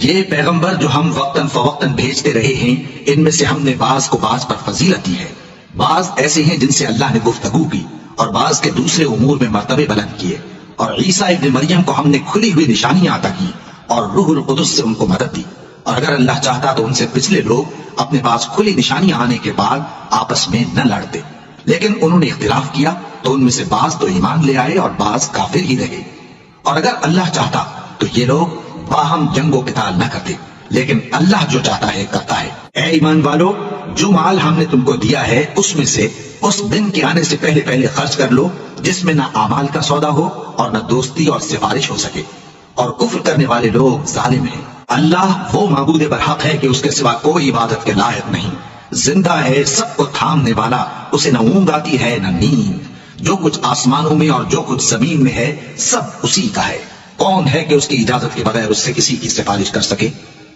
یہ پیغمبر جو ہم وقتاً فوقتاً بھیجتے رہے ہیں، ان میں سے ہم نے بعض کو بعض پر فضیلت دی ہے، بعض ایسے ہیں جن سے اللہ نے گفتگو کی، اور بعض کے دوسرے امور میں مرتبے بلند کیے، اور عیسیٰ ابن مریم کو ہم نے کھلی ہوئی نشانیاں عطا کی اور روح القدس سے ان کو مدد دی، اور اگر اللہ چاہتا تو ان سے پچھلے لوگ اپنے پاس کھلی نشانیاں آنے کے بعد آپس میں نہ لڑتے، لیکن انہوں نے اختلاف کیا تو ان میں سے بعض تو ایمان لے آئے اور بعض کافر ہی رہے، اور اگر اللہ چاہتا تو یہ لوگ باہم جنگ و قتال نہ کرتے، لیکن اللہ جو چاہتا ہے کرتا ہے۔ اے ایمان والو، جو مال ہم نے تم کو دیا ہے اس میں سے اس دن کے آنے سے پہلے پہلے خرچ کر لو جس میں نہ اعمال کا سودا ہو اور نہ دوستی اور سفارش ہو سکے، اور کفر کرنے والے لوگ ظالم ہیں۔ اللہ وہ معبود برحق ہے کہ اس کے سوا کوئی عبادت کے لائق نہیں، زندہ ہے، سب کو تھامنے والا، اسے نہ اونگ آتی ہے نہ نیند، جو کچھ آسمانوں میں اور جو کچھ زمین میں ہے سب اسی کا ہے، کون ہے کہ اس کی اجازت کے بغیر اس سے کسی کی سفارش کر سکے؟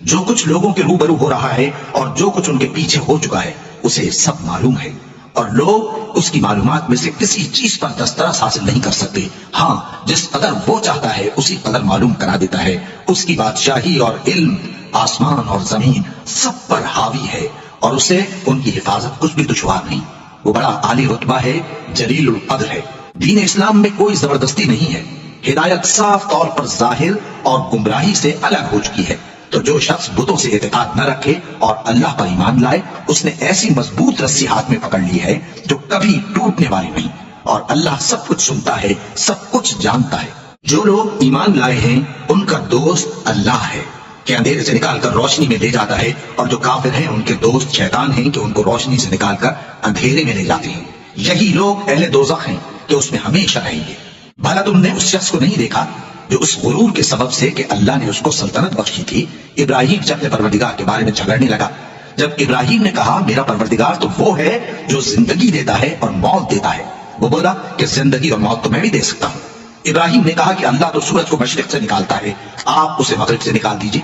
جو کچھ لوگوں کے روبرو ہو رہا ہے اور جو کچھ ان کے پیچھے ہو چکا ہے اسے سب معلوم ہے، اور لوگ اس کی معلومات میں سے کسی چیز پر دسترس حاصل نہیں کر سکتے، ہاں جس قدر وہ چاہتا ہے اسی قدر معلوم کرا دیتا ہے۔ اس کی بادشاہی اور علم آسمان اور زمین سب پر حاوی ہے، اور اسے ان کی حفاظت کچھ بھی دشوار نہیں، وہ بڑا عالی رتبہ ہے، جلیل القدر ہے۔ دین اسلام میں کوئی زبردستی نہیں ہے، ہدایت صاف طور پر ظاہر اور گمراہی سے الگ ہو چکی ہے، تو جو شخص بتوں سے اعتقاد نہ رکھے اور اللہ پر ایمان لائے اس نے ایسی مضبوط رسی ہاتھ میں پکڑ لی ہے جو کبھی ٹوٹنے والی نہیں، اور اللہ سب کچھ سنتا ہے، سب کچھ جانتا ہے۔ جو لوگ ایمان لائے ہیں ان کا دوست اللہ ہے کہ اندھیرے سے نکال کر روشنی میں لے جاتا ہے، اور جو کافر ہیں ان کے دوست شیطان ہیں کہ ان کو روشنی سے نکال کر اندھیرے میں لے جاتے ہیں، یہی لوگ اہل دوزخ ہیں کہ اس میں ہمیشہ رہیں گے۔ بھلا تم نے اس شخص کو نہیں دیکھا جو اس غرور کے سبب سے کہ اللہ نے اس کو سلطنت بخشی تھی، ابراہیم سے اپنے پروردگار کے بارے میں جھگڑنے لگا؟ جب ابراہیم نے کہا میرا پروردگار تو وہ ہے جو زندگی دیتا ہے اور موت دیتا ہے، وہ بولا کہ زندگی اور موت تو میں بھی دے سکتا ہوں۔ ابراہیم نے کہا کہ اللہ تو سورج کو مشرق سے نکالتا ہے، آپ اسے مغرب سے نکال دیجئے۔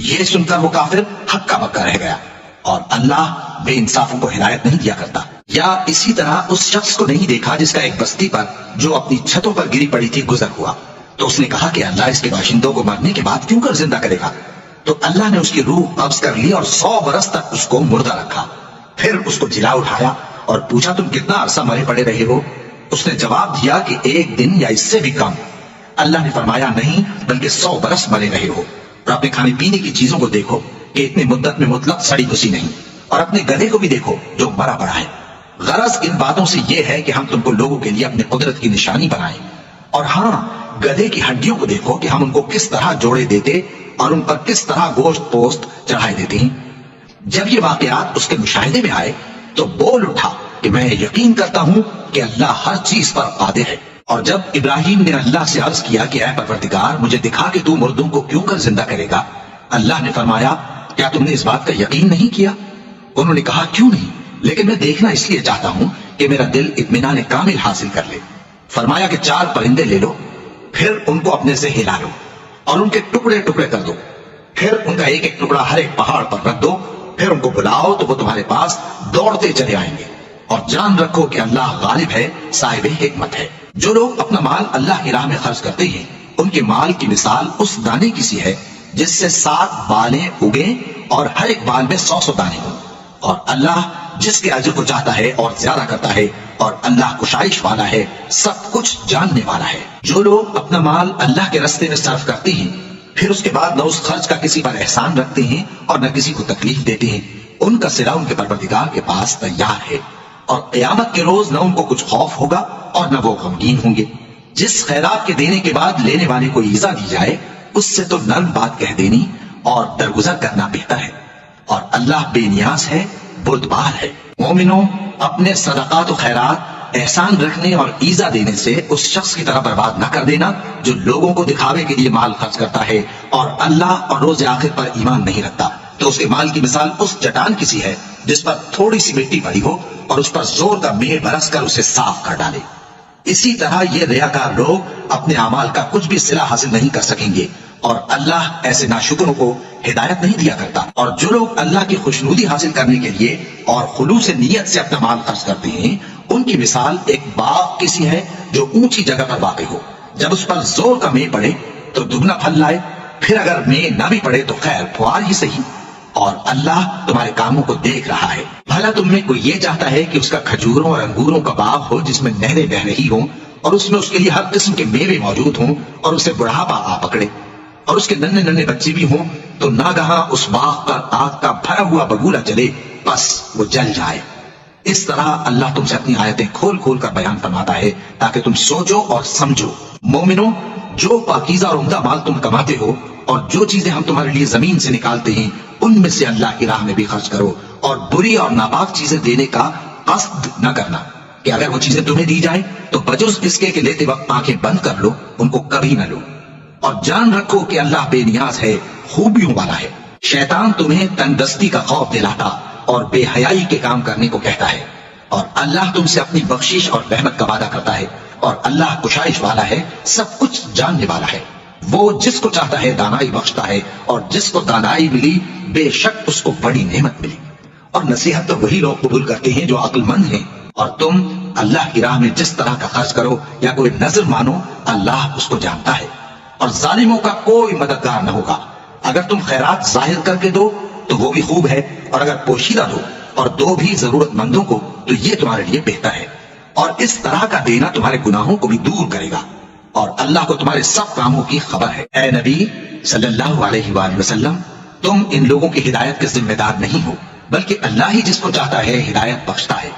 یہ سن کر وہ کافر ہکا بکا رہ گیا، اور اللہ بے انصافوں کو ہدایت نہیں دیا کرتا۔ یا اسی طرح اس شخص کو نہیں دیکھا جس کا ایک بستی پر جو اپنی چھتوں پر گری پڑی تھی گزر ہوا، تو اس نے کہا کہ اللہ اس کے باشندوں کو مرنے کے بعد کیوں کر زندہ کرے گا؟ تو اللہ نے اس کی روح قبض کر لی اور 100 برس تک اس کو مردہ رکھا، پھر اس کو جلا اٹھایا اور پوچھا تم کتنا عرصہ مرے پڑے رہے ہو؟ اس نے جواب دیا کہ 1 دن یا اس سے بھی کم۔ اللہ نے فرمایا نہیں بلکہ 100 برس مرے رہے ہو، اور اپنے کھانے پینے کی چیزوں کو دیکھو کہ اتنی مدت میں مطلق سڑی گسی نہیں، اور اپنے گدھے کو بھی دیکھو جو مرا پڑا ہے۔ غرض ان باتوں سے یہ ہے کہ ہم تم کو لوگوں کے لیے اپنے قدرت کی نشانی بنائیں، اور ہاں گدھے کی ہڈیوں کو دیکھو کہ ہم ان کو کس طرح جوڑے دیتے اور ان پر کس طرح گوشت پوست چڑھائے دیتے ہیں۔ جب یہ واقعات اس کے مشاہدے میں آئے تو بول اٹھا کہ میں یقین کرتا ہوں کہ اللہ ہر چیز پر قادر ہے۔ اور جب ابراہیم نے اللہ سے عرض کیا کہ اے پروردگار مجھے دکھا کہ تو مردوں کو کیوں کر زندہ کرے گا، اللہ نے فرمایا کیا تم نے اس بات کا یقین نہیں کیا؟ انہوں نے کہا کیوں نہیں، لیکن میں دیکھنا اس لیے چاہتا ہوں کہ میرا دل اطمینان کامل حاصل کر لے۔ فرمایا کہ 4 پرندے لے لو، پھر ان کو اپنے سے ہلا لو اور ان کے ٹکڑے ٹکڑے کر دو، پھر ان کا ایک ایک ٹکڑا ہر ایک پہاڑ پر رکھ دو، پھر ان کو بلاؤ تو وہ تمہارے پاس دوڑتے چلے آئیں گے، اور جان رکھو کہ اللہ غالب ہے، صاحب حکمت ہے۔ جو لوگ اپنا مال اللہ کی راہ میں خرچ کرتے ہیں ان کے مال کی مثال اس دانے کی سی ہے جس سے 7 بالیں اگیں اور ہر ایک بال میں 100 دانے ہوں، اور اللہ جس کے اجر کو چاہتا ہے اور زیادہ کرتا ہے، اور اللہ کشائش والا ہے، سب کچھ جاننے والا ہے۔ جو لوگ اپنا مال اللہ کے راستے میں صرف کرتے ہیں پھر اس کے بعد نہ اس خرچ کا کسی پر احسان رکھتے ہیں اور نہ کسی کو تکلیف دیتے ہیں، ان کا صلہ ان کے پروردگار کے پاس تیار ہے، اور قیامت کے روز نہ ان کو کچھ خوف ہوگا اور نہ وہ غمگین ہوں گے۔ جس خیرات کے دینے کے بعد لینے والے کو ایذا دی جائے اس سے تو نرم بات کہہ دینی اور درگزر کرنا بہتر ہے، اور اللہ بے نیاز ہے، بردبار ہے۔ مومنوں، اپنے صدقات و خیرات احسان رکھنے اور ایذا دینے سے اس شخص کی طرح برباد نہ کر دینا جو لوگوں کو دکھاوے کے لیے مال خرچ کرتا ہے اور اللہ اور روز آخر پر ایمان نہیں رکھتا، تو اس کے مال کی مثال اس چٹان کی سی ہے جس پر تھوڑی سی مٹی پڑی ہو اور اس پر زور کا مے برس کر اسے صاف کر ڈالے۔ اسی طرح یہ ریاکار لوگ اپنے اعمال کا کچھ بھی صلہ حاصل نہیں کر سکیں گے، اور اللہ ایسے ناشکروں کو ہدایت نہیں دیا کرتا۔ اور جو لوگ اللہ کی خوشنودی حاصل کرنے کے لیے اور خلوص نیت سے اپنا مال خرچ کرتے ہیں ان کی مثال ایک باغ کی سی ہے جو اونچی جگہ پر واقع ہو، جب اس پر زور کا مے پڑے تو دگنا پھل لائے، پھر اگر میں نہ بھی پڑے تو خیر فوار ہی صحیح، اور اللہ تمہارے کاموں کو دیکھ رہا ہے۔ بھلا تم میں کوئی یہ چاہتا ہے کہ اس کا کھجوروں اور انگوروں کا باغ ہو جس میں نہریں بہ رہی ہوں، اور اس میں اس کے لیے ہر قسم کے میوے موجود ہوں، اور اسے بڑھاپا آ پکڑے اور اس کے ننھے ننھے بچے بھی ہوں، تو ناگہاں اس باغ پر آگ کا بھرا ہوا بگولا چلے، بس وہ جل جائے؟ اس طرح اللہ تم سے اپنی آیتیں کھول کھول کر بیان فرماتا ہے تاکہ تم سوچو اور سمجھو۔ مومنو، جو پاکیزہ اور عمدہ مال تم کماتے ہو اور جو چیزیں ہم تمہارے لیے زمین سے نکالتے ہیں ان میں سے اللہ کی راہ میں بھی خرچ کرو، اور بری اور ناپاک چیزیں دینے کا قصد نہ کرنا کہ اگر وہ چیزیں تمہیں دی جائیں تو بجز اس کے کہ لیتے وقت آنکھیں بند کر لو، ان کو کبھی نہ لو، اور جان رکھو کہ اللہ بے نیاز ہے، خوبیوں والا ہے۔ شیطان تمہیں تنگ دستی کا خوف دلاتا اور بے حیائی کے کام کرنے کو کہتا ہے، اور اللہ تم سے اپنی بخشش اور رحمت کا وعدہ کرتا ہے، اور اللہ کشائش والا ہے، سب کچھ جاننے والا ہے۔ وہ جس کو چاہتا ہے دانائی بخشتا ہے، اور جس کو دانائی ملی بے شک اس کو بڑی نعمت ملی۔ اور نصیحت تو وہی لوگ قبول کرتے ہیں جو عقل مند ہیں، اور تم اللہ کی راہ میں جس طرح کا خرچ کرو یا کوئی نظر مانو، اللہ اس کو جانتا ہے، اور ظالموں کا کوئی مددگار نہ ہوگا۔ اگر تم خیرات ظاہر کر کے دو تو وہ بھی خوب ہے، اور اگر پوشیدہ دو اور دو بھی ضرورت مندوں کو تو یہ تمہارے لیے بہتر ہے، اور اس طرح کا دینا تمہارے گناہوں کو بھی دور کرے گا، اور اللہ کو تمہارے سب کاموں کی خبر ہے۔ اے نبی صلی اللہ علیہ وآلہ وسلم، تم ان لوگوں کی ہدایت کے ذمہ دار نہیں ہو، بلکہ اللہ ہی جس کو چاہتا ہے ہدایت بخشتا ہے۔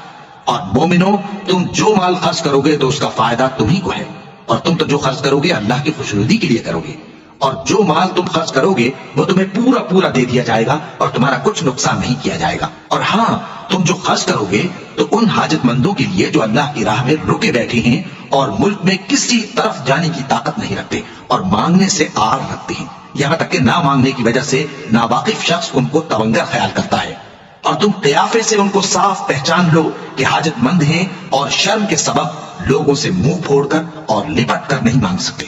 اور مومنو، تم جو مال خرچ کرو گے تو اس کا فائدہ تمہیں کو ہے، اور تم تو جو خرچ کرو گے اللہ کی خوشنودی کے لیے کرو گے، اور جو مال تم خرچ کرو گے وہ تمہیں پورا پورا دے دیا جائے گا اور تمہارا کچھ نقصان نہیں کیا جائے گا۔ اور ہاں، تم جو خرچ کرو گے تو ان حاجت مندوں کے لیے جو اللہ کی راہ میں رکے بیٹھے ہیں اور ملک میں کسی طرف جانے کی طاقت نہیں رکھتے اور مانگنے سے آڑ رکھتے ہیں، یہاں تک کہ نہ مانگنے کی وجہ سے ناواقف شخص ان کو تونگر خیال کرتا ہے، اور تم قیافے سے ان کو صاف پہچان لو کہ حاجت مند ہیں اور شرم کے سبب لوگوں سے منہ پھوڑ کر اور لپٹ کر نہیں مانگ سکتے۔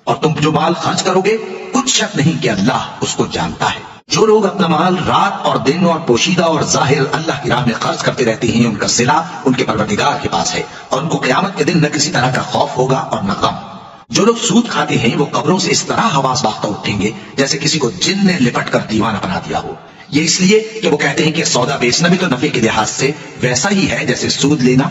اور تم جو مال خرچ کرو گے کچھ شک نہیں کہ اللہ اس کو جانتا ہے۔ جو لوگ اپنا مال رات اور دن اور پوشیدہ اور ظاہر اللہ کی راہ میں خرچ کرتے رہتے ہیں، ان کا صلہ ان کے پروردگار کے پاس ہے، اور ان کو قیامت کے دن نہ کسی طرح کا خوف ہوگا اور نہ غم۔ جو لوگ سود کھاتے ہیں وہ قبروں سے اس طرح حواس باختہ اٹھیں گے جیسے کسی کو جن نے لپٹ کر دیوانہ بنا دیا ہو۔ یہ اس لیے کہ وہ کہتے ہیں کہ سودا بیچنا بھی تو نفع کے لحاظ سے ویسا ہی ہے جیسے سود لینا،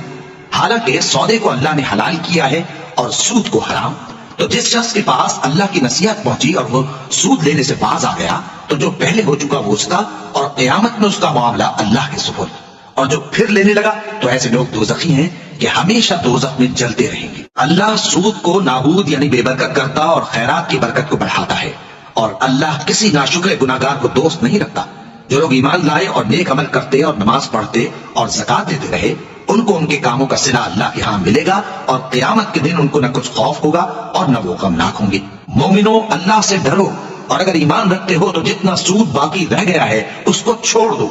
حالانکہ سودے کو اللہ نے حلال کیا ہے اور سود کو حرام۔ تو جس شخص کے پاس اللہ کی نصیحت پہنچی اور وہ سود لینے سے باز آ گیا تو جو پہلے ہو چکا وہ اس کا، اور قیامت میں اس کا معاملہ اللہ کے سپرد، اور جو پھر لینے لگا تو ایسے لوگ دوزخی ہیں کہ ہمیشہ دوزخ میں جلتے رہیں گے۔ اللہ سود کو نابود یعنی بے برکت کرتا اور خیرات کی برکت کو بڑھاتا ہے، اور اللہ کسی ناشکر گناہگار کو دوست نہیں رکھتا۔ جو لوگ ایمان لائے اور نیک عمل کرتے اور نماز پڑھتے اور زکات دیتے رہے، ان کو ان کے کاموں کا صلہ اللہ کے ہاں ملے گا، اور قیامت کے دن ان کو نہ کچھ خوف ہوگا اور نہ وہ غمناک ہوں گے۔ مومنو، اللہ سے ڈرو، اور اگر ایمان رکھتے ہو تو جتنا سود باقی رہ گیا ہے اس کو چھوڑ دو۔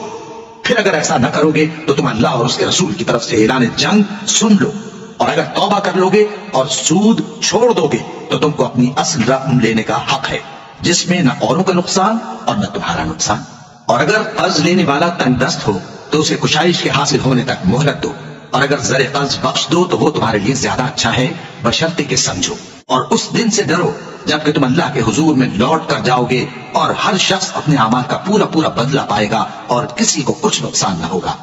پھر اگر ایسا نہ کرو گے تو تم اللہ اور اس کے رسول کی طرف سے اعلان جنگ سن لو، اور اگر توبہ کر لو گے اور سود چھوڑ دو گے تو تم کو اپنی اصل رقم لینے کا حق ہے، جس میں نہ اوروں کا نقصان اور نہ تمہارا نقصان۔ اور اگر قرض لینے والا تنگ دست ہو تو اسے کشائش کے حاصل ہونے تک مہلت دو، اور اگر زر قرض بخش دو تو وہ تمہارے لیے زیادہ اچھا ہے، بشرطے کہ سمجھو۔ اور اس دن سے ڈرو جبکہ تم اللہ کے حضور میں لوٹ کر جاؤ گے، اور ہر شخص اپنے اعمال کا پورا پورا بدلہ پائے گا اور کسی کو کچھ نقصان نہ ہوگا۔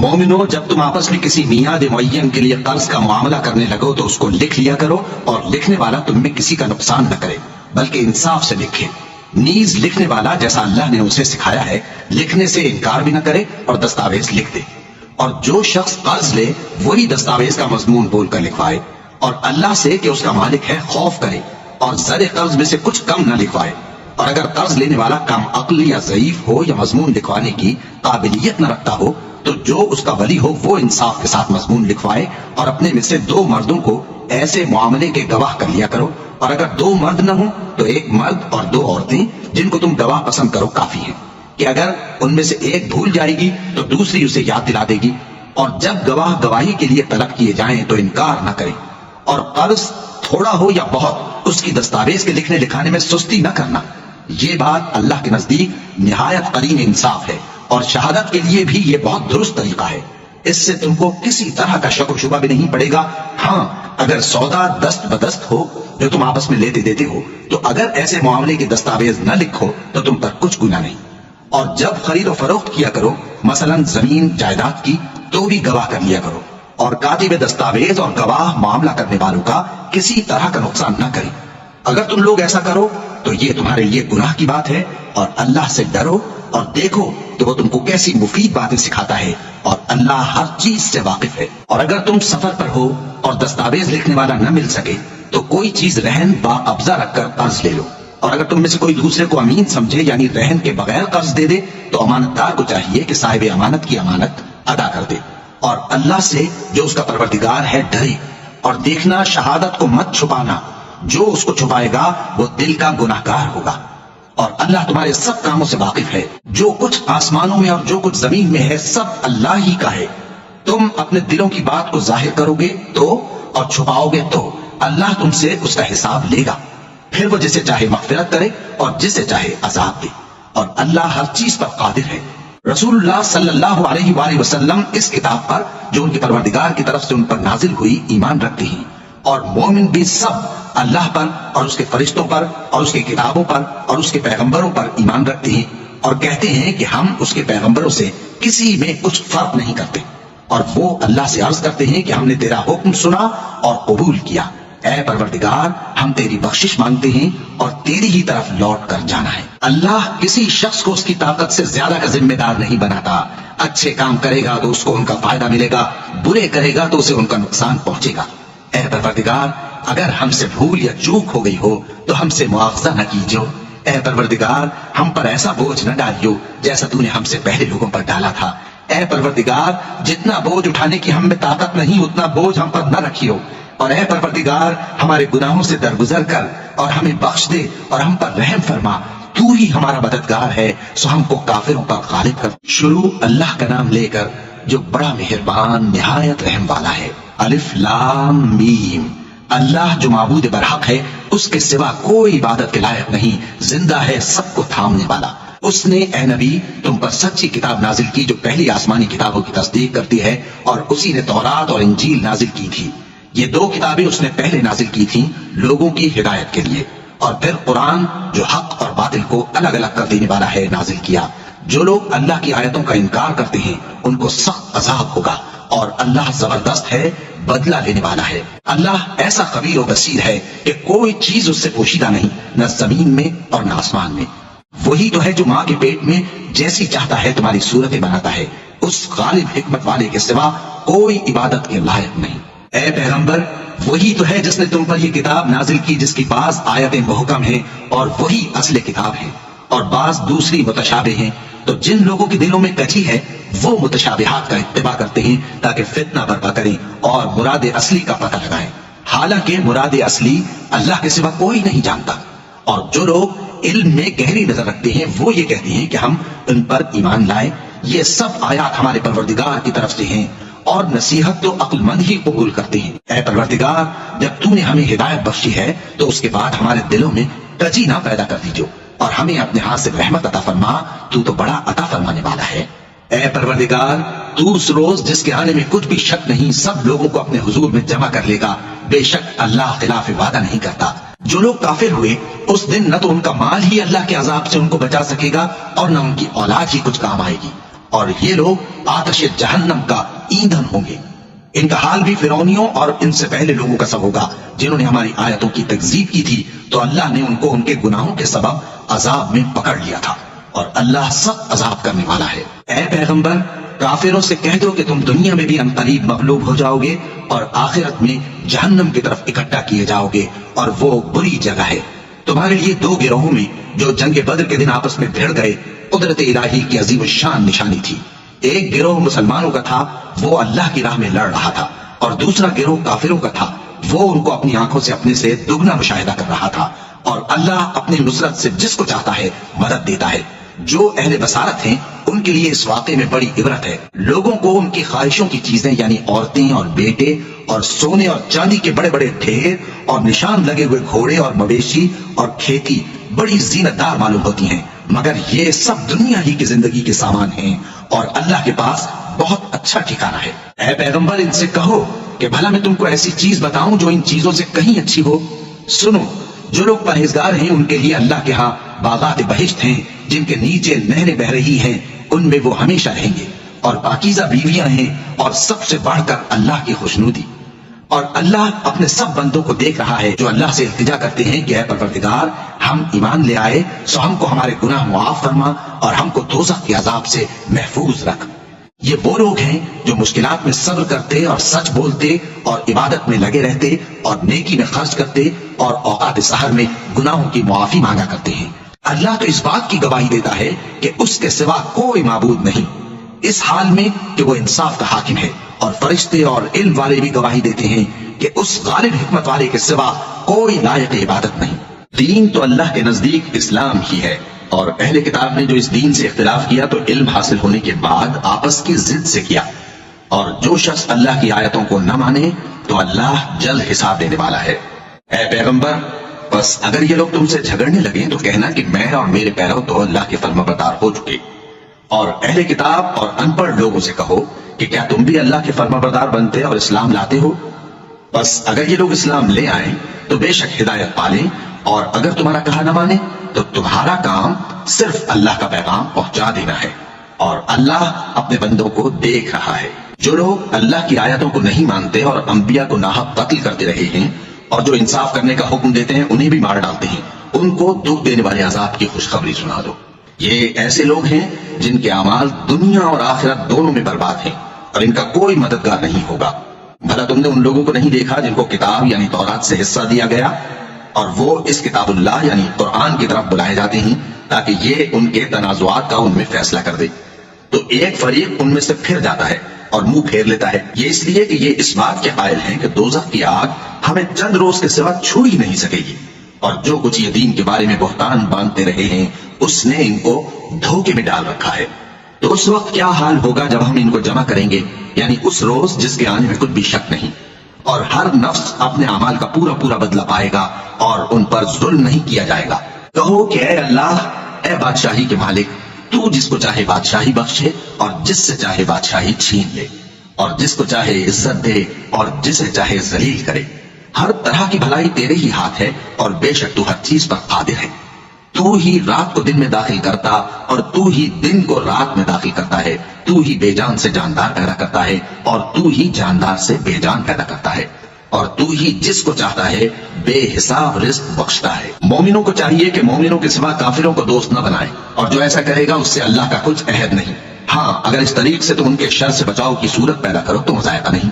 مومنو، جب تم آپس میں کسی میعاد معین کے لیے قرض کا معاملہ کرنے لگو تو اس کو لکھ لیا کرو، اور لکھنے والا تم میں کسی کا نقصان نہ کرے بلکہ انصاف سے لکھے۔ نیز لکھنے والا جیسا اللہ نے اسے سکھایا ہے لکھنے سے انکار بھی نہ کرے اور دستاویز لکھ دے، اور جو شخص قرض لے وہی دستاویز کا مضمون بول کر لکھوائے، اور اللہ سے کہ اس کا مالک ہے خوف کرے، اور زر قرض میں سے کچھ کم نہ لکھوائے۔ اور اگر قرض لینے والا کم عقل یا ضعیف ہو یا مضمون لکھوانے کی قابلیت نہ رکھتا ہو تو جو اس کا ولی ہو وہ انصاف کے ساتھ مضمون لکھوائے، اور اپنے میں سے 2 مردوں کو ایسے معاملے کے گواہ کر لیا کرو، اور اگر 2 مرد نہ ہوں تو 1 مرد اور 2 عورتیں جن کو تم گواہ پسند کرو کافی ہیں، کہ اگر ان میں سے ایک بھول جائے گی تو دوسری اسے یاد دلا دے گی، اور جب گواہ گواہی کے لیے طلب کیے جائیں تو انکار نہ کریں۔ اور قرض تھوڑا ہو یا بہت اس کی دستاویز کے لکھنے لکھانے میں سستی نہ کرنا، یہ بات اللہ کے نزدیک نہایت قرین انصاف ہے، اور شہادت کے لیے بھی یہ بہت درست طریقہ ہے۔ اس سے تم کو کسی طرح کا شک و شبہ بھی نہیں پڑے گا۔ ہاں، اگر سودا دست بدست ہو جو تم آپس میں لیتے دیتے ہو تو اگر ایسے معاملے کے دستاویز نہ لکھو تو تم پر کچھ گناہ نہیں. اور جب خرید و فروخت کیا کرو مثلا زمین جائیداد کی تو بھی گواہ کر لیا کرو اور کاتب دستاویز اور گواہ معاملہ کرنے والوں کا کسی طرح کا نقصان نہ کریں. اگر تم لوگ ایسا کرو تو یہ تمہارے لیے گناہ کی بات ہے. اور اللہ سے ڈرو اور دیکھو کہ وہ تم کو کیسی مفید باتیں سکھاتا ہے اور اللہ ہر چیز سے واقف ہے. اور اگر تم سفر پر ہو اور دستاویز لکھنے والا نہ مل سکے تو کوئی چیز رہن با قبضہ رکھ کر قرض لے لو. اور اگر تم میں سے کوئی دوسرے کو امین سمجھے یعنی رہن کے بغیر قرض دے دے تو امانت دار کو چاہیے کہ صاحب امانت کی امانت ادا کر دے. اور اللہ سے جو اس کا پروردگار ہے ڈرے. اور دیکھنا شہادت کو مت چھپانا، جو اس کو چھپائے گا وہ دل کا گناہگار ہوگا. اور اللہ تمہارے سب کاموں سے واقف ہے. جو کچھ آسمانوں میں اور جو کچھ زمین میں ہے سب اللہ ہی کا ہے. تم اپنے دلوں کی بات کو ظاہر کرو گے تو اور چھپاؤ گے تو اللہ تم سے اس کا حساب لے گا. پھر وہ جسے چاہے مغفرت کرے اور جسے چاہے عذاب دے. اور اللہ ہر چیز پر قادر ہے. رسول اللہ صلی اللہ علیہ وآلہ وسلم اس کتاب پر جو ان کے پروردگار کی طرف سے ان پر نازل ہوئی ایمان رکھتے ہیں. اور مومن بھی سب اللہ پر اور اس کے فرشتوں پر اور اس کے کتابوں پر اور اس کے پیغمبروں پر ایمان رکھتے ہیں اور کہتے ہیں کہ ہم اس کے پیغمبروں سے کسی میں کچھ فرق نہیں کرتے. اور وہ اللہ سے عرض کرتے ہیں کہ ہم نے تیرا حکم سنا اور قبول کیا. اے پروردگار ہم تیری بخشش مانگتے ہیں اور تیری ہی طرف لوٹ کر جانا ہے. اللہ کسی شخص کو اس کی طاقت سے زیادہ کا ذمہ دار نہیں بناتا. اچھے کام کرے گا تو اس کو ان کا فائدہ ملے گا، برے کرے گا تو اسے ان کا نقصان پہنچے گا. اے پروردگار اگر ہم سے بھول یا چوک ہو گئی ہو تو ہم سے مواخذہ نہ کیجو. اے پروردگار ہم پر ایسا بوجھ نہ ڈالیو جیسا تو نے ہم سے پہلے لوگوں پر ڈالا تھا. اے پروردگار جتنا بوجھ اٹھانے کی ہم میں طاقت نہیں اتنا بوجھ ہم پر نہ رکھیو. اور اے پروردگار ہمارے گناہوں سے درگزر کر اور ہمیں بخش دے اور ہم پر رحم فرما. تو ہی ہمارا مددگار ہے سو ہم کو کافروں پر غالب کر. شروع اللہ کا نام لے کر جو بڑا مہربان نہایت رحم والا ہے. الف لام میم. اللہ جو معبود برحق ہے اس کے سوا کوئی عبادت کے لائق نہیں، زندہ ہے سب کو تھامنے والا. اس نے اے نبی تم پر سچی کتاب نازل کی جو پہلی آسمانی کتابوں کی تصدیق کرتی ہے اور اسی نے تورات اور انجیل نازل کی تھی. یہ دو کتابیں اس نے پہلے نازل کی تھیں لوگوں کی ہدایت کے لیے. اور پھر قرآن جو حق اور باطل کو الگ الگ کر دینے والا ہے نازل کیا. جو لوگ اللہ کی آیتوں کا انکار کرتے ہیں ان کو سخت عذاب ہوگا اور اللہ زبردست ہے، بدلہ لینے والا ہے. اللہ ایسا خبیر و بصیر ہے کہ کوئی چیز اس سے پوشیدہ نہیں، نہ زمین میں اور نہ آسمان میں. وہی تو ہے جو ماں کے پیٹ میں جیسی چاہتا ہے تمہاری صورتیں بناتا ہے. اس غالب حکمت والے کے سوا کوئی عبادت کے لائق نہیں. اے پیغمبر وہی تو ہے جس نے تم پر یہ کتاب نازل کی جس کی بعض آیتیں محکم ہیں اور وہی اصل کتاب ہے اور بعض دوسری متشابہ ہیں. تو جن لوگوں کے دلوں میں کجی ہے وہ متشابہات کا اتباع کرتے ہیں تاکہ فتنہ برپا کریں اور مراد اصلی کا پتہ لگائیں، حالانکہ مراد اصلی اللہ کے سوا کوئی نہیں جانتا. اور جو لوگ علم میں گہری نظر رکھتے ہیں وہ یہ کہتے ہیں کہ ہم ان پر ایمان لائیں. یہ سب آیات ہمارے پروردگار کی طرف سے ہیں اور نصیحت تو عقل مند ہی قبول کرتے ہیں. اے پروردگار جب تو نے ہمیں ہدایت بخشی ہے تو اس کے بعد ہمارے دلوں میں کجی نہ پیدا کر دیجو اور ہمیں اپنے ہاتھ سے رحمت عطا فرما، تو بڑا عطا فرمانے والا ہے. اے پروردگار تو اس روز جس کے آنے میں کچھ بھی شک نہیں سب لوگوں کو اپنے حضور میں جمع کر لے گا. بے شک اللہ خلاف وعدہ نہیں کرتا. جو لوگ کافر ہوئے اس دن نہ تو ان کا مال ہی اللہ کے عذاب سے ان کو بچا سکے گا اور نہ ان کی اولاد ہی کچھ کام آئے گی. اور یہ لوگ آتش جہنم کا ایندھن ہوں گے. ان کا حال بھی فرعونیوں اور ان سے پہلے لوگوں کا سا ہوگا جنہوں نے ہماری آیتوں کی تکذیب کی تھی تو اللہ نے ان کو ان کے گناہوں کے سبب عذاب میں پکڑ لیا تھا اور اللہ سخت عذاب کرنے والا ہے. اے پیغمبر کافروں سے کہہ دو کہ تم دنیا میں بھی عنقریب مغلوب ہو جاؤ گے اور آخرت میں جہنم کی طرف اکٹھا کیے جاؤ گے اور وہ بری جگہ ہے. تمہارے لیے دو گروہوں میں جو جنگ بدر کے دن آپس میں بھیڑ گئے قدرت الہی کی عظیم الشان نشانی تھی. ایک گروہ مسلمانوں کا تھا وہ اللہ کی راہ میں لڑ رہا تھا اور دوسرا گروہ کافروں کا تھا وہ ان کو اپنی آنکھوں سے اپنے سے دگنا مشاہدہ کر رہا تھا. اور اللہ اپنی نصرت سے جس کو چاہتا ہے مدد دیتا ہے. جو اہل بصارت ہیں ان کے لیے اس واقعے میں بڑی عبرت ہے. لوگوں کو ان کی خواہشوں کی چیزیں یعنی عورتیں اور بیٹے اور سونے اور چاندی کے بڑے بڑے ڈھیر اور نشان لگے ہوئے گھوڑے اور مویشی اور کھیتی بڑی زینت دار معلوم ہوتی ہیں، مگر یہ سب دنیا ہی کی زندگی کے سامان ہیں اور اللہ کے پاس بہت اچھا ٹھکانہ ہے. اے پیغمبر ان سے کہو کہ بھلا میں تم کو ایسی چیز بتاؤں جو ان چیزوں سے کہیں اچھی ہو؟ سنو، جو لوگ پرہیزگار ہیں ان کے لیے اللہ کے ہاں باغات بہشت ہیں جن کے نیچے نہریں بہ رہی ہیں، ان میں وہ ہمیشہ رہیں گے، اور پاکیزہ بیویاں ہیں، اور سب سے بڑھ کر اللہ کی خوشنودی۔ اور اللہ اپنے سب بندوں کو دیکھ رہا ہے جو اللہ سے التجا کرتے ہیں کہ اے پروردگار، ہم ایمان لے آئے سو ہم کو ہمارے گناہ معاف فرما اور ہم کو دوزخ کے عذاب سے محفوظ رکھ۔ یہ وہ لوگ ہیں جو مشکلات میں صبر کرتے اور سچ بولتے اور عبادت میں لگے رہتے اور نیکی میں خرچ کرتے اور اوقات سحر میں گناہوں کی معافی مانگا کرتے ہیں۔ اللہ تو اس بات کی گواہی دیتا ہے کہ اس کے سوا کوئی معبود نہیں، اس حال میں کہ وہ انصاف کا حاکم ہے، اور فرشتے اور علم والے بھی گواہی دیتے ہیں کہ اس غالب حکمت والے کے سوا کوئی لائق عبادت نہیں۔ دین تو اللہ کے نزدیک اسلام ہی ہے، اور اہل کتاب نے جو اس دین سے اختلاف کیا تو علم حاصل ہونے کے بعد آپس کی ضد سے کیا، اور جو شخص اللہ کی آیتوں کو نہ مانے تو اللہ جلد حساب لینے والا ہے۔ اے پیغمبر، بس اگر یہ لوگ تم سے جھگڑنے لگیں تو کہنا کہ میں اور میرے پیرو تو اللہ کے فرمانبردار ہو چکے، اور اہل کتاب اور ان پڑھ لوگوں سے کہو کہ کیا تم بھی اللہ کے فرمانبردار بنتے اور اسلام لاتے ہو؟ بس اگر یہ لوگ اسلام لے آئیں تو بے شک ہدایت پالیں، اور اگر تمہارا کہا نہ مانے تو تمہارا کام صرف اللہ کا پیغام پہنچا دینا ہے، اور اللہ اپنے بندوں کو دیکھ رہا ہے۔ جو لوگ اللہ کی آیتوں کو نہیں مانتے اور انبیاء کو ناحق قتل کرتے رہے ہیں اور جو انصاف کرنے کا حکم دیتے ہیں انہیں بھی مار ڈالتے ہیں، ان کو دکھ دینے والے عذاب کی خوشخبری سنا دو۔ یہ ایسے لوگ ہیں جن کے اعمال دنیا اور آخرت دونوں میں برباد ہیں، اور ان کا کوئی مددگار نہیں ہوگا۔ بھلا تم نے ان لوگوں کو نہیں دیکھا جن کو کتاب یعنی تورات سے حصہ دیا گیا، اور وہ اس کتاب اللہ یعنی قرآن کی طرف بلائے جاتے ہیں تاکہ یہ ان کے تنازعات کا ان میں فیصلہ کر دے؟ تو ایک فریق ان میں سے پھر جاتا ہے اور منہ پھیر لیتا ہے، یہ اس لیے کہ یہ اس بات کے قائل ہیں کہ دوزخ کی آگ ہمیں چند روز کے سوا چھو ہی نہیں سکے گی، اور جو کچھ یہ دین کے بارے میں بہتان باندھتے رہے ہیں اس نے ان کو دھوکے میں ڈال رکھا ہے۔ تو اس وقت کیا حال ہوگا جب ہم ان کو جمع کریں گے، یعنی اس روز جس کے آنے میں کچھ بھی شک نہیں، اور ہر نفس اپنے اعمال کا پورا پورا بدلہ پائے گا اور ان پر ظلم نہیں کیا جائے گا۔ کہو کہ اے اللہ، اے بادشاہی کے مالک، تو جس کو چاہے بادشاہی بخشے اور جس سے چاہے بادشاہی چھین لے، اور جس کو چاہے عزت دے اور جسے چاہے ذلیل کرے۔ ہر طرح کی بھلائی تیرے ہی ہاتھ ہے، اور بے شک تو ہر چیز پر قادر ہے۔ تو ہی رات کو دن میں داخل کرتا اور تو ہی دن کو رات میں داخل کرتا ہے، تو ہی بے جان سے جاندار پیدا کرتا ہے اور تو ہی جاندار سے بے جان پیدا کرتا ہے، اور تو ہی جس کو چاہتا ہے بے حساب رزق بخشتا ہے۔ مومنوں کو چاہیے کہ مومنوں کے سوا کافروں کو دوست نہ بنائیں، اور جو ایسا کرے گا اس سے اللہ کا کچھ عہد نہیں۔ ہاں، اگر اس طریق سے تم ان کے شر سے بچاؤ کی صورت پیدا کرو تو مذائقہ نہیں،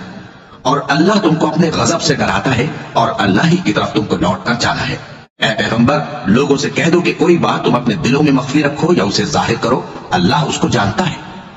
اور اللہ تم کو اپنے غضب سے ڈراتا ہے اور اللہ ہی کی طرف تم کو لوٹ کر جانا ہے۔ اے پیغمبر، لوگوں سے کہہ دو کہ کوئی بات تم اپنے دلوں میں مخفی رکھو یا اسے ظاہر کرو، اللہ اس کو جانتا ہے،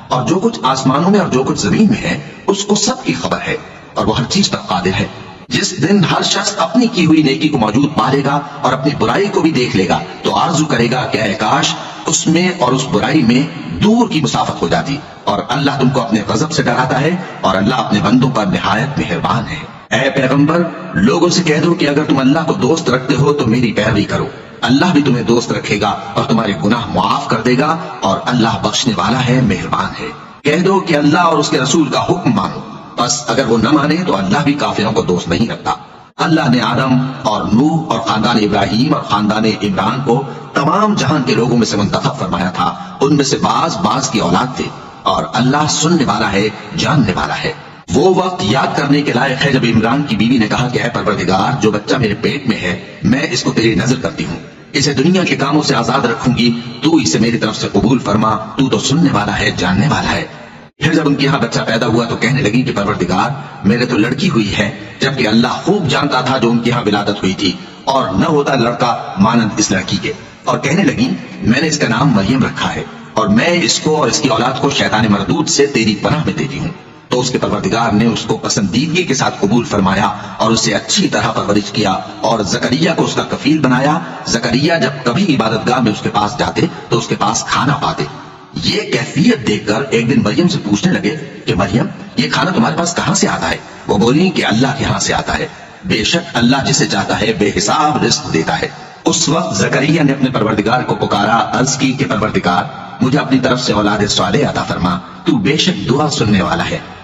اور جو کچھ آسمانوں میں اور جو کچھ زمین میں ہے اس کو سب کی خبر ہے، اور وہ ہر چیز پر قادر ہے۔ جس دن ہر شخص اپنی کی ہوئی نیکی کو موجود پالے گا اور اپنی برائی کو بھی دیکھ لے گا تو آرزو کرے گا کہ اے کاش اس میں اور اس برائی میں دور کی مسافت ہو جاتی، اور اللہ تم کو اپنے غضب سے ڈراتا ہے اور اللہ اپنے بندوں پر نہایت مہربان ہے۔ اے پیغمبر، لوگوں سے کہہ دو کہ اگر تم اللہ کو دوست رکھتے ہو تو میری پیروی کرو، اللہ بھی تمہیں دوست رکھے گا اور تمہارے گناہ معاف کر دے گا، اور اللہ بخشنے والا ہے، مہربان ہے۔ کہہ دو کہ اللہ اور اس کے رسول کا حکم مانو، بس اگر وہ نہ مانے تو اللہ بھی کافروں کو دوست نہیں رکھتا۔ اللہ نے آدم اور نوح اور خاندان ابراہیم اور خاندان عمران کو تمام جہان کے لوگوں میں سے منتخب فرمایا تھا، ان میں سے بعض کی اولاد تھے، اور اللہ سننے والا ہے، جاننے والا ہے۔ وہ وقت یاد کرنے کے لائق ہے جب عمران کی بیوی نے کہا کہ اے پروردگار، جو بچہ میرے پیٹ میں ہے میں اس کو تیری نظر کرتی ہوں، اسے دنیا کے کاموں سے آزاد رکھوں گی، تو اسے میری طرف سے قبول فرما، تو سننے والا ہے، جاننے والا ہے۔ پھر جب ان کے یہاں بچہ پیدا ہوا تو کہنے لگی کہ پروردگار، میرے تو لڑکی ہوئی ہے، جبکہ اللہ خوب جانتا تھا جو ان کے یہاں ولادت ہوئی تھی، اور نہ ہوتا لڑکا مانند اس لڑکی کے۔ اور کہنے لگی میں نے اس کا نام مریم رکھا ہے، اور میں اس کو اور اس کی اولاد کو شیطان مردود سے تیری پناہ میں دیتی ہوں۔ تو اس کے پروردگار نے اس کو پسندیدگی کے ساتھ قبول فرمایا اور اسے اچھی طرح پرورش کیا، اور زکریا کو اس کا کفیل بنایا۔ زکریا جب کبھی عبادت گاہ میں اس کے پاس جاتے تو اس کے پاس کھانا پاتے۔ یہ کیفیت دیکھ کر ایک دن مریم سے پوچھنے لگے کہ مریم، یہ کھانا تمہارے پاس کہاں سے آتا ہے؟ وہ بولی کہ اللہ کے ہاں سے آتا ہے، بے شک اللہ جسے چاہتا ہے بے حساب رزق دیتا ہے۔ اس وقت زکریا نے اپنے پروردگار کو پکارا، عرض کی کہ پروردگار، مجھے اپنی طرف سے اولاد صالح عطا فرما، تو بے شک دعا سننے والا ہے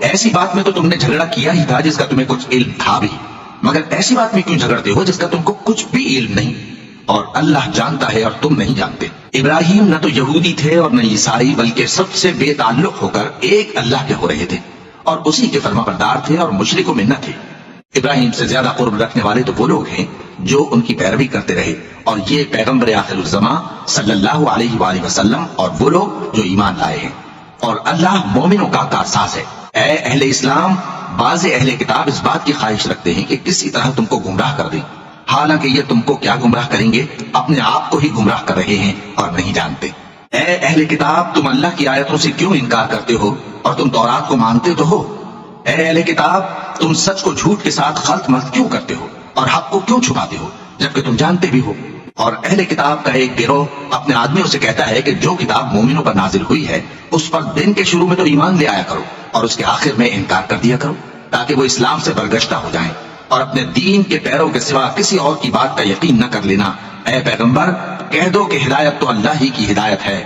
ایسی بات میں تو تم نے جھگڑا کیا ہی تھا جس کا تمہیں کچھ علم تھا بھی، مگر ایسی بات میں کیوں جھگڑتے ہو جس کا تم کو کچھ بھی علم نہیں؟ اور اللہ جانتا ہے اور تم نہیں جانتے۔ ابراہیم نہ تو یہودی تھے اور نہ عیسائی، بلکہ سب سے بے تعلق ہو کر ایک اللہ کے ہو رہے تھے اور اسی کے فرما بردار تھے اور مشرکوں میں نہ تھے۔ ابراہیم سے زیادہ قرب رکھنے والے تو وہ لوگ ہیں جو ان کی پیروی کرتے رہے، اور یہ پیغمبر آخر الزماں صلی اللہ علیہ وآلہ وسلم اور وہ لوگ جو ایمان لائے ہیں، اور اللہ مومنوں کا کارساز ہے۔ اے اہل اسلام، بعض اہل کتاب اس بات کی خواہش رکھتے ہیں کہ کسی طرح تم کو گمراہ کر دیں، حالانکہ یہ تم کو کیا گمراہ کریں گے، اپنے آپ کو ہی گمراہ کر رہے ہیں اور نہیں جانتے۔ اے اہل کتاب، تم اللہ کی آیتوں سے کیوں انکار کرتے ہو اور تم تورات کو مانتے تو ہو؟ اے اہل کتاب، تم سچ کو جھوٹ کے ساتھ خلط ملط کیوں کرتے ہو اور حق کو کیوں چھپاتے ہو جبکہ تم جانتے بھی ہو؟ اور اہل کتاب کا ایک گروہ اپنے آدمیوں سے کہتا ہے کہ جو کتاب مومنوں پر نازل ہوئی ہے اس پر دن کے شروع میں تو ایمان لے آیا کرو اور اس کے آخر میں انکار کر دیا کرو، تاکہ وہ اسلام سے برگشتہ ہو جائیں اور اپنے دین کے پیروں کے سوا کسی اور کی بات کا یقین نہ کر لینا۔ اے پیغمبر، کہہ دو کہ ہدایت تو اللہ ہی کی ہدایت ہے۔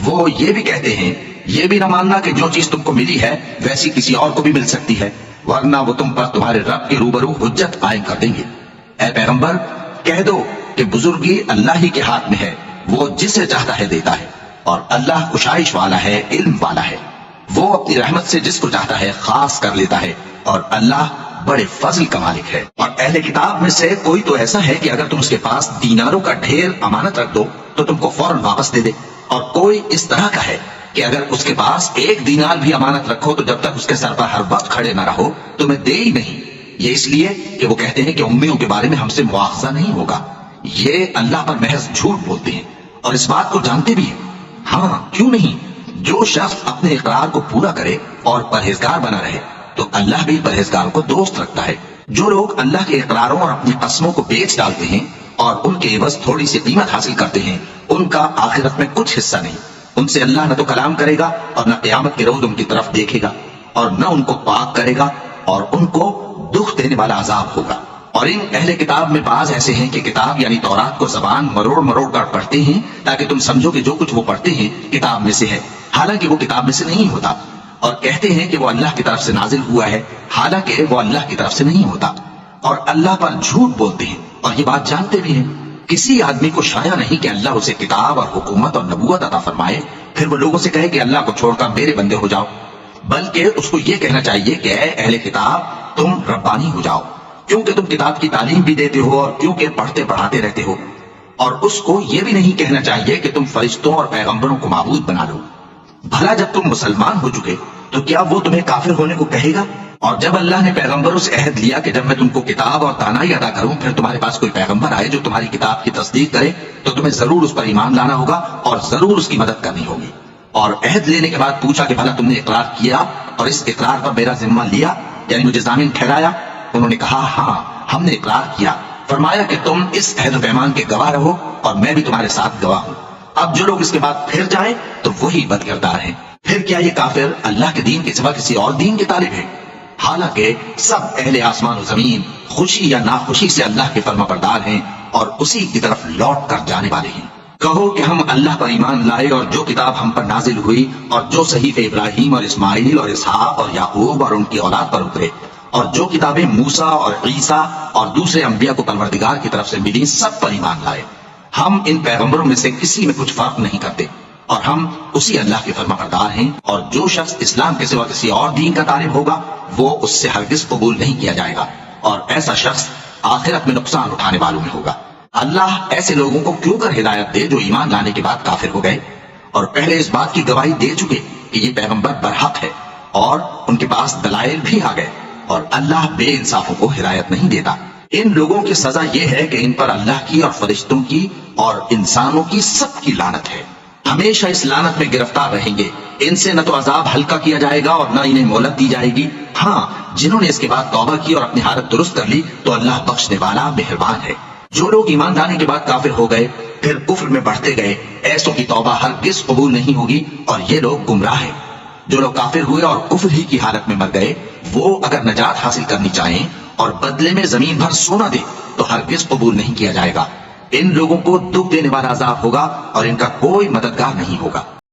وہ یہ بھی کہتے ہیں، یہ بھی نہ ماننا کہ جو چیز تم کو ملی ہے ویسی کسی اور کو بھی مل سکتی ہے، ورنہ وہ تم پر تمہارے رب کے روبرو حجت قائم کر دیں گے۔ اے پیغمبر، کہہ دو کہ بزرگی اللہ ہی کے ہاتھ میں ہے، وہ جسے چاہتا ہے دیتا ہے، اور اللہ کشائش والا ہے، علم والا ہے، وہ اپنی رحمت سے جس کو چاہتا ہے خاص کر لیتا ہے، اور اللہ بڑے فضل کا مالک ہے۔ اور اہل کتاب میں سے کوئی تو ایسا ہے کہ اگر تم اس کے پاس دیناروں کا ڈھیر امانت رکھ دو تو تم کو فوراً واپس دے دے، اور کوئی اس طرح کا ہے کہ اگر اس کے پاس ایک دینار بھی امانت رکھو تو جب تک اس کے سر پر ہر وقت کھڑے نہ رہو تمہیں دے ہی نہیں۔ یہ اس لیے کہ وہ کہتے ہیں کہ امیوں کے بارے میں ہم سے مواخذہ نہیں ہوگا۔ یہ اللہ پر محض جھوٹ بولتے ہیں اور اس بات کو جانتے بھی ہیں۔ ہاں، کیوں نہیں؟ جو شخص اپنے اقرار کو پورا کرے اور پرہیزگار بنا رہے تو اللہ بھی پرہیزگاروں کو دوست رکھتا ہے۔ جو لوگ اللہ کے اقراروں اور اپنی قسموں کو بیچ ڈالتے ہیں اور ان کے عوض تھوڑی سی قیمت حاصل کرتے ہیں، ان کا آخرت میں کچھ حصہ نہیں۔ ان سے اللہ نہ تو کلام کرے گا اور نہ قیامت کے روز ان کی طرف دیکھے گا، اور نہ ان کو پاک کرے گا، اور ان کو دکھ دینے والا عذاب ہوگا۔ اور ان اہل کتاب میں بعض ایسے ہیں کہ کتاب یعنی تورات کو زبان مروڑ مروڑ کر پڑھتے ہیں تاکہ تم سمجھو کہ جو کچھ وہ پڑھتے ہیں کتاب میں سے ہے، حالانکہ وہ کتاب میں سے نہیں ہوتا، اور کہتے ہیں کہ وہ اللہ کی طرف سے نازل ہوا ہے، حالانکہ وہ اللہ کی طرف سے نہیں ہوتا، اور اللہ پر جھوٹ بولتے ہیں اور یہ بات جانتے بھی ہیں۔ کسی آدمی کو شایع نہیں کہ اللہ اسے کتاب اور حکومت اور نبوت عطا فرمائے پھر وہ لوگوں سے کہے کہ اللہ کو چھوڑ کر میرے بندے ہو جاؤ، بلکہ اس کو یہ کہنا چاہیے کہ اے اہل کتاب، تم ربانی ہو جاؤ، کیونکہ تم کتاب کی تعلیم بھی دیتے ہو اور کیونکہ پڑھتے پڑھاتے رہتے ہو۔ اور اس کو یہ بھی نہیں کہنا چاہیے کہ تم فرشتوں اور پیغمبروں کو معبود بنا لو۔ بھلا جب تم مسلمان ہو چکے تو کیا وہ تمہیں کافر ہونے کو کہے گا؟ اور جب اللہ نے پیغمبروں سے عہد لیا کہ جب میں تم کو کتاب اور دانائی عطا کروں پھر تمہارے پاس کوئی پیغمبر آئے جو تمہاری کتاب کی تصدیق کرے تو تمہیں ضرور اس پر ایمان لانا ہوگا اور ضرور اس کی مدد کرنی ہوگی۔ اور عہد لینے کے بعد پوچھا کہ بھلا تم نے اقرار کیا اور اس اقرار پر میرا ذمہ لیا، یعنی مجھے ضامن ٹھہرایا؟ انہوں نے کہا ہاں، ہم نے اقرار کیا۔ فرمایا کہ تم اس عہد و پیمان کے گواہ رہو اور میں بھی تمہارے ساتھ گواہ ہوں۔ اب جو لوگ اس کے بعد پھر جائیں تو وہی بدکردار ہیں۔ پھر کیا یہ کافر اللہ کے دین کے سوا کسی اور دین کے طالب ہے؟ حالانکہ سب اہل آسمان و زمین خوشی یا ناخوشی سے اللہ کے فرما بردار ہیں اور اسی کی طرف لوٹ کر جانے والے ہیں۔ کہو کہ ہم اللہ پر ایمان لائے اور جو کتاب ہم پر نازل ہوئی اور جو صحیفے ابراہیم اور اسماعیل اور اسحاق اور یعقوب اور ان کی اولاد پر اترے اور جو کتابیں موسیٰ اور عیسیٰ اور دوسرے انبیاء کو پروردگار کی طرف سے ملی سب پر ایمان لائے۔ ہم ان پیغمبروں میں سے کسی میں کچھ فرق نہیں کرتے اور ہم اسی اللہ کے فرما بردار ہیں، اور جو شخص اسلام کے سوا کسی اور دین کا طالب ہوگا وہ اس سے ہرگز قبول نہیں کیا جائے گا، اور ایسا شخص آخرت میں نقصان اٹھانے والوں میں ہوگا۔ اللہ ایسے لوگوں کو کیوں کر ہدایت دے جو ایمان لانے کے بعد کافر ہو گئے اور پہلے اس بات کی گواہی دے چکے کہ یہ پیغمبر برحق ہے اور ان کے پاس دلائل بھی آ گئے، اور اللہ بے انصافوں کو ہدایت نہیں دیتا۔ ان لوگوں کی سزا یہ ہے کہ ان پر اللہ کی اور فرشتوں کی اور انسانوں کی سب کی لعنت ہے، ہمیشہ اس لعنت میں گرفتار رہیں گے۔ ان سے نہ تو عذاب ہلکا کیا جائے گا اور نہ انہیں مہلت دی جائے گی۔ ہاں، جنہوں نے اس کے بعد توبہ کی اور اپنی حالت درست کر لی تو اللہ بخشنے والا مہربان ہے۔ جو لوگ ایمان لانے کے بعد کافر ہو گئے پھر کفر میں بڑھتے گئے، ایسوں کی توبہ ہرگز قبول نہیں ہوگی اور یہ لوگ گمراہ ہیں۔ جو لوگ کافر ہوئے اور کفر ہی کی حالت میں مر گئے وہ اگر نجات حاصل کرنی چاہیں اور بدلے میں زمین بھر سونا دے تو ہرگز قبول نہیں کیا جائے گا۔ ان لوگوں کو دکھ دینے والا عذاب ہوگا اور ان کا کوئی مددگار نہیں ہوگا۔